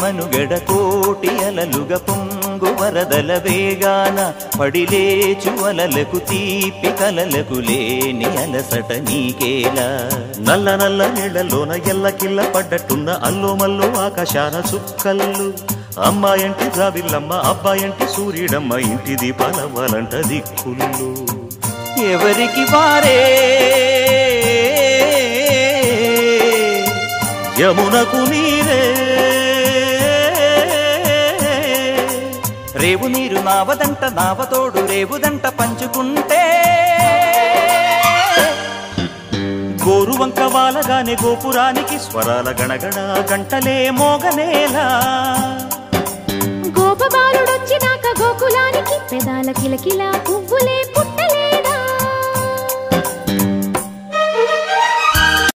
మనుగడ కోటి అలలుగా పొంగు వరదల వేగాన పడిలేచు అలలకు తీపి కలలకు లేని అలసట నీకేలా నల్ల నల్ల నీళ్లలోన ఎల్లకిల్ల పడ్డట్టున్న అల్లో మల్లో ఆకాశాన చుక్కల్లు అమ్మాయంటి జాబిల్లమ్మ అబ్బాయంటి సూర్యుడమ్మ ఇంటి దీపాలవ్వాలంట దిక్కులు ఎవరికి వారే యమునకు నీరే రేవు నీరు నావదంట నావతోడు రేవుదంట పంచుకుంటే గోరువంక వాలగానే గోపురానికి స్వరాల గణగణ గంటలే మోగనేలా గోపబాలుడొచ్చినాక గోకులానికి పెదాల కిలకిలా పువ్వులే పుట్ట